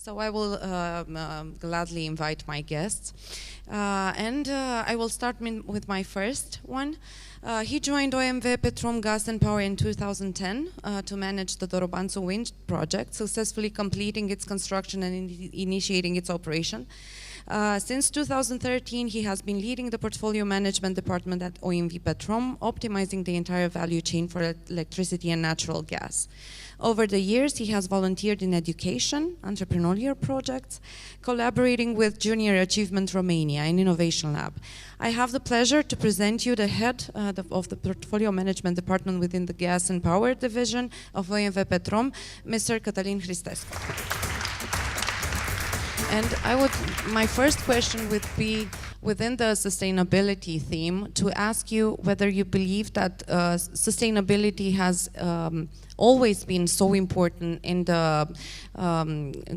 So I will gladly invite my guests. I will start with my first one. He joined OMV Petrom Gas Power in 2010 to manage the Dorobanțu wind project, successfully completing its construction and initiating its operation. Since 2013, he has been leading the portfolio management department at OMV Petrom, optimizing the entire value chain for electricity and natural gas. Over the years, he has volunteered in education, entrepreneurial projects, collaborating with Junior Achievement Romania, an innovation lab. I have the pleasure to present you the head of the portfolio management department within the gas and power division of OMV Petrom, Mr. Cătălin Hristescu. And my first question would be, within the sustainability theme, to ask you whether you believe that sustainability has always been so important in the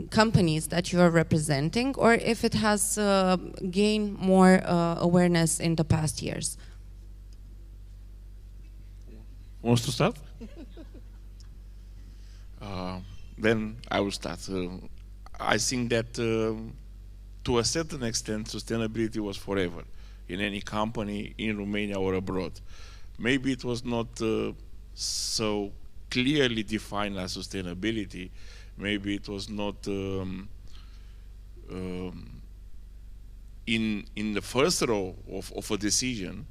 companies that you are representing, or if it has gained more awareness in the past years. Wants to start? Then I will start. I think that to a certain extent, sustainability was forever in any company in Romania or abroad. Maybe it was not so clearly defined as sustainability. Maybe it was not in the first row of a decision,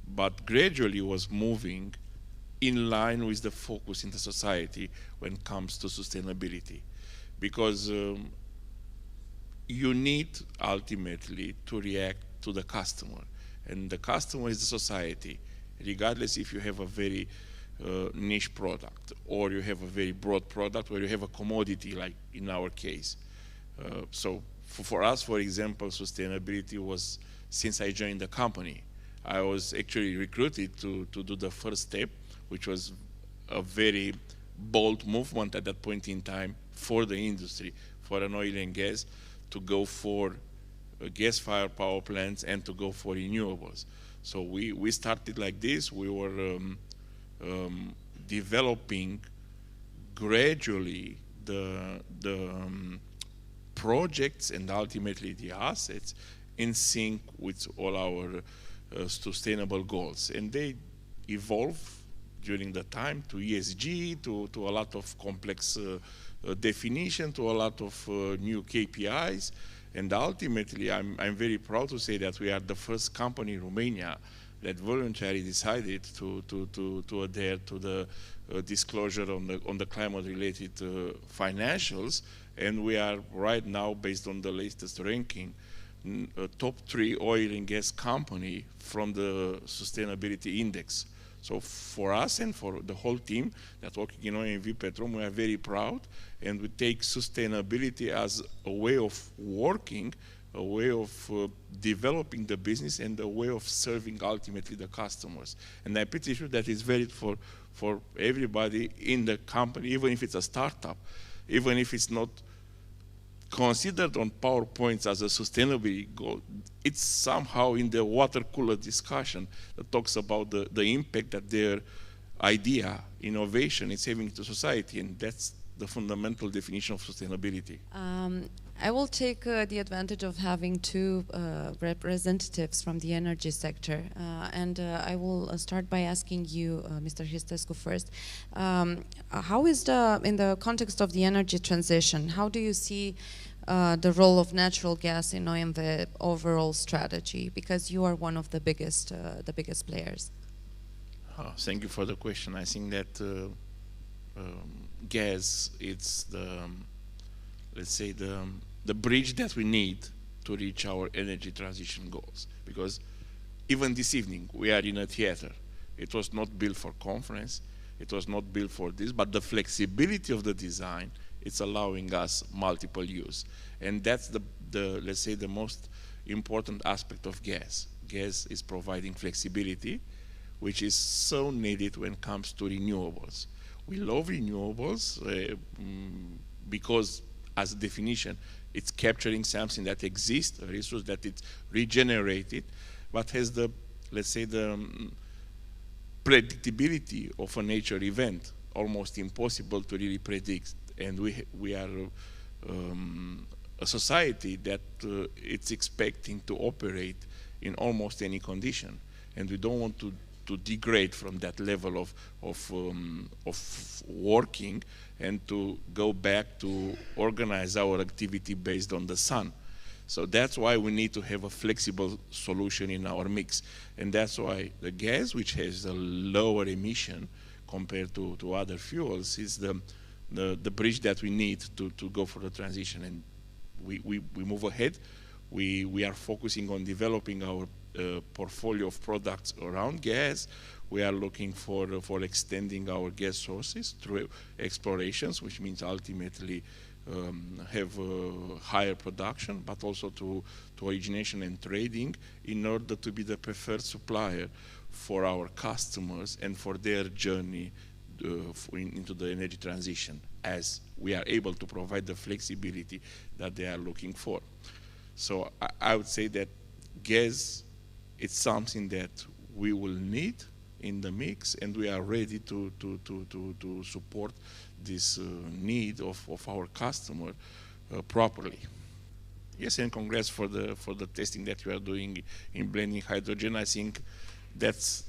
but gradually was moving in line with the focus in the society when it comes to sustainability. Because you need ultimately to react to the customer, and the customer is the society, regardless if you have a very niche product or you have a very broad product or you have a commodity like in our case. So for us, for example, sustainability was, since I joined the company, I was actually recruited to do the first step, which was a very bold movement at that point in time for the industry, for an oil and gas, to go for gas-fired power plants and to go for renewables. So we started like this. We were developing gradually the projects and ultimately the assets in sync with all our sustainable goals. And they evolve during the time to ESG, to a lot of complex definition, to a lot of new KPIs, and ultimately I'm very proud to say that we are the first company in Romania that voluntarily decided to adhere to the disclosure on the climate-related financials, and we are right now, based on the latest ranking, a top 3 oil and gas company from the sustainability index. So for us and for the whole team that's working in OMV Petrom, we are very proud, and we take sustainability as a way of working, a way of developing the business, and a way of serving ultimately the customers. And I'm pretty sure that is valid for everybody in the company, even if it's a startup, even if it's not considered on PowerPoints as a sustainability goal. It's somehow in the water cooler discussion that talks about the impact that their idea, innovation is having to society, and that's the fundamental definition of sustainability. I will take the advantage of having 2 representatives from the energy sector, and I will start by asking you, Mr. Hristescu, first. How is in the context of the energy transition, how do you see the role of natural gas in OMV overall strategy? Because you are one of the biggest players. Thank you for the question. I think that gas, it's let's say the bridge that we need to reach our energy transition goals. Because even this evening we are in a theater. It was not built for conference, it was not built for this, but the flexibility of the design, it's allowing us multiple use. And that's the let's say the most important aspect of gas. Gas is providing flexibility, which is so needed when it comes to renewables. We love renewables because, as a definition, it's capturing something that exists, a resource that it's regenerated, but has the, let's say, the predictability of a nature event, almost impossible to really predict. And we are a society that it's expecting to operate in almost any condition, and we don't want to degrade from that level of working and to go back to organize our activity based on the sun. So that's why we need to have a flexible solution in our mix. And that's why the gas, which has a lower emission compared to other fuels, is the bridge that we need to go for the transition. And we move ahead. We are focusing on developing our portfolio of products around gas. We are looking for extending our gas sources through explorations, which means ultimately have higher production, but also to origination and trading in order to be the preferred supplier for our customers and for their journey into the energy transition, as we are able to provide the flexibility that they are looking for. So I would say that gas, it's something that we will need in the mix, and we are ready to support this need of our customer properly. Yes, and congrats for the testing that you are doing in blending hydrogen. I think that's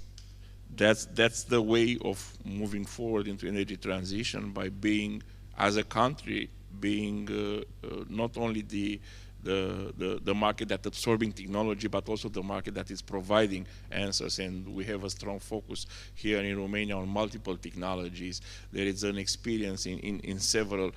the way of moving forward into energy transition, by being, as a country, being not only the market that's absorbing technology, but also the market that is providing answers. And we have a strong focus here in Romania on multiple technologies. There is an experience in several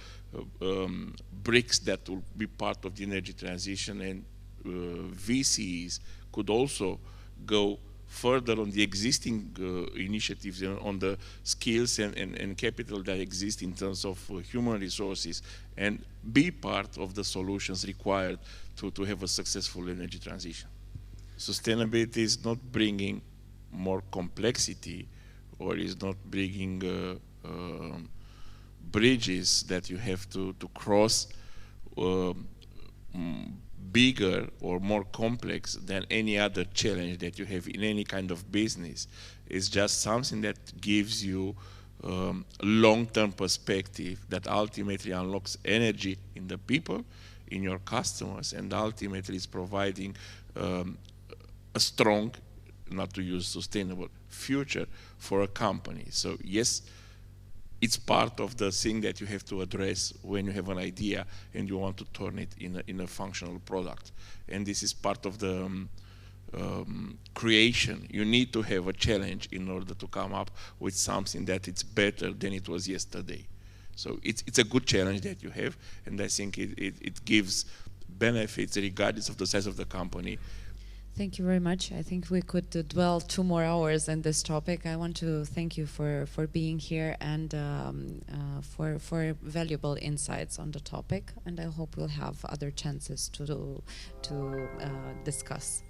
bricks that will be part of the energy transition, and VCs could also go further on the existing initiatives, on the skills and capital that exist in terms of human resources, and be part of the solutions required to have a successful energy transition. Sustainability is not bringing more complexity, or is not bringing bridges that you have to cross bigger or more complex than any other challenge that you have in any kind of business. It's just something that gives you a long-term perspective that ultimately unlocks energy in the people, in your customers, and ultimately is providing a strong, not to use sustainable, future for a company. So yes, it's part of the thing that you have to address when you have an idea and you want to turn it in a functional product. And this is part of the creation. You need to have a challenge in order to come up with something that it's better than it was yesterday. So it's a good challenge that you have, and I think it gives benefits regardless of the size of the company. Thank you very much. I think we could dwell 2 more hours on this topic. I want to thank you for being here and for valuable insights on the topic. And I hope we'll have other chances to discuss.